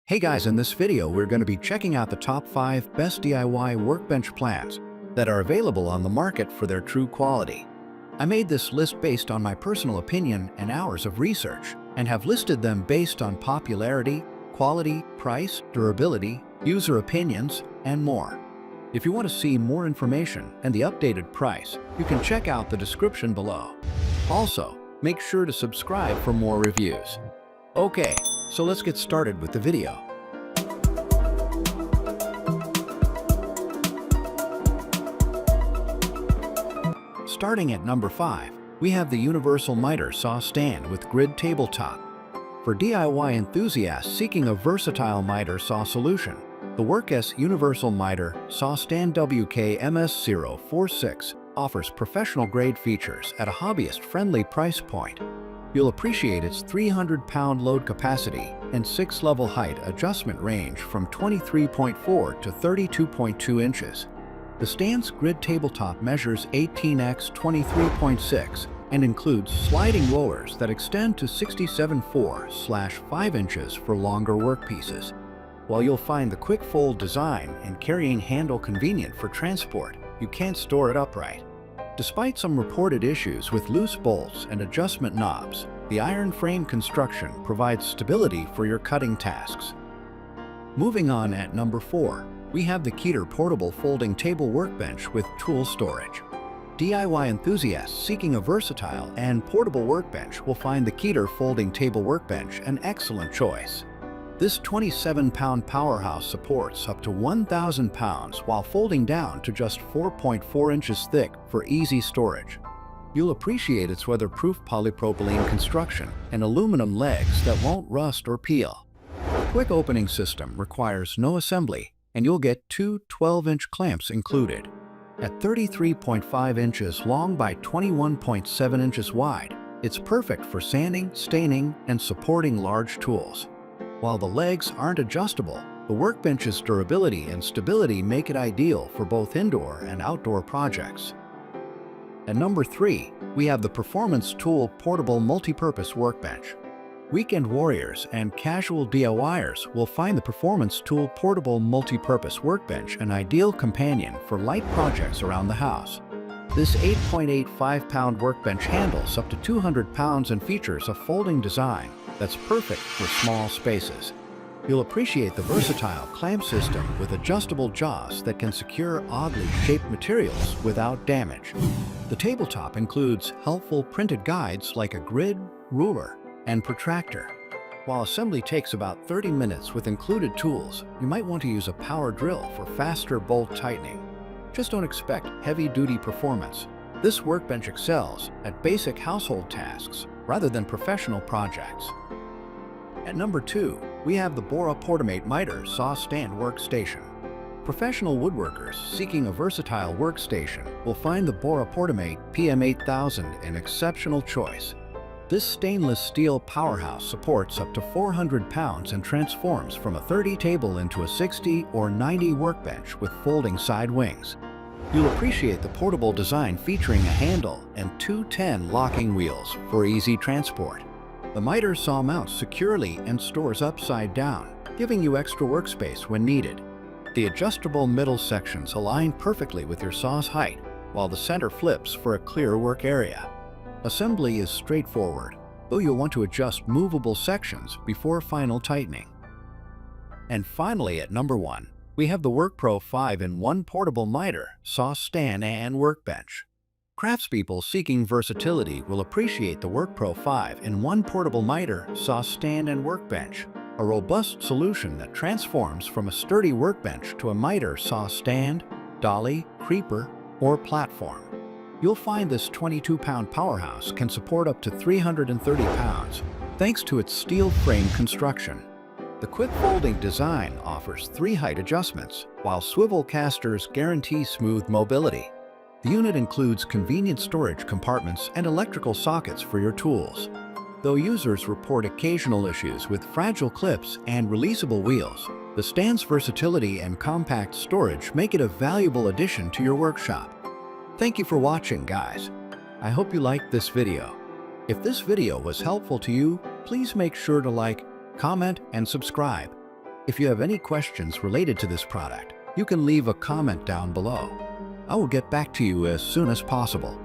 Hey guys, in this video we're going to be checking out the top 5 best DIY workbench plans that are available on the market for their true quality. I made this list based on my personal opinion and hours of research, and have listed them based on popularity, quality, price, durability, user opinions, and more. If you want to see more information and the updated price, you can check out the description below. Also, make sure to subscribe for more reviews. Okay, so let's get started with the video. Starting at number 5, we have the Universal Miter Saw Stand with Grid Tabletop. For DIY enthusiasts seeking a versatile miter saw solution, the WorkS Universal Miter Saw Stand WK-MS046 offers professional-grade features at a hobbyist-friendly price point. You'll appreciate its 300-pound load capacity and 6-level height adjustment range from 23.4 to 32.2 inches. The stand's grid tabletop measures 18x 23.6 and includes sliding rollers that extend to 67.4/5 inches for longer workpieces. While you'll find the quick fold design and carrying handle convenient for transport, you can't store it upright. Despite some reported issues with loose bolts and adjustment knobs, the iron frame construction provides stability for your cutting tasks. Moving on, at number 4, we have the Keter Portable Folding Table Workbench with Tool Storage. DIY enthusiasts seeking a versatile and portable workbench will find the Keter Folding Table Workbench an excellent choice. This 27-pound powerhouse supports up to 1,000 pounds while folding down to just 4.4 inches thick for easy storage. You'll appreciate its weatherproof polypropylene construction and aluminum legs that won't rust or peel. The quick opening system requires no assembly, and you'll get two 12-inch clamps included. At 33.5 inches long by 21.7 inches wide, it's perfect for sanding, staining, and supporting large tools. While the legs aren't adjustable, the workbench's durability and stability make it ideal for both indoor and outdoor projects. At number 3, we have the Performance Tool Portable Multipurpose Workbench. Weekend warriors and casual DIYers will find the Performance Tool Portable Multipurpose Workbench an ideal companion for light projects around the house. This 8.85-pound workbench handles up to 200 pounds and features a folding design that's perfect for small spaces. You'll appreciate the versatile clamp system with adjustable jaws that can secure oddly shaped materials without damage. The tabletop includes helpful printed guides like a grid, ruler, and protractor. While assembly takes about 30 minutes with included tools, you might want to use a power drill for faster bolt tightening. Just don't expect heavy-duty performance. This workbench excels at basic household tasks rather than professional projects. At number 2, we have the Bora Portamate Miter Saw Stand Workstation. Professional woodworkers seeking a versatile workstation will find the Bora Portamate PM8000 an exceptional choice. This stainless steel powerhouse supports up to 400 pounds and transforms from a 30 table into a 60 or 90 workbench with folding side wings. You'll appreciate the portable design featuring a handle and two 10 locking wheels for easy transport. The miter saw mounts securely and stores upside down, giving you extra workspace when needed. The adjustable middle sections align perfectly with your saw's height, while the center flips for a clear work area. Assembly is straightforward, though you'll want to adjust movable sections before final tightening. And finally, at number 1, we have the WORKPRO 5-in-1 Portable Miter Saw Stand and Workbench. Craftspeople seeking versatility will appreciate the WORKPRO 5-in-1 Portable Miter Saw Stand and Workbench, a robust solution that transforms from a sturdy workbench to a miter saw stand, dolly, creeper, or platform. You'll find this 22-pound powerhouse can support up to 330 pounds, thanks to its steel frame construction. The quick folding design offers 3 height adjustments, while swivel casters guarantee smooth mobility. The unit includes convenient storage compartments and electrical sockets for your tools. Though users report occasional issues with fragile clips and releasable wheels, the stand's versatility and compact storage make it a valuable addition to your workshop. Thank you for watching, guys. I hope you liked this video. If this video was helpful to you, please make sure to like, comment, and subscribe. If you have any questions related to this product, you can leave a comment down below. I will get back to you as soon as possible.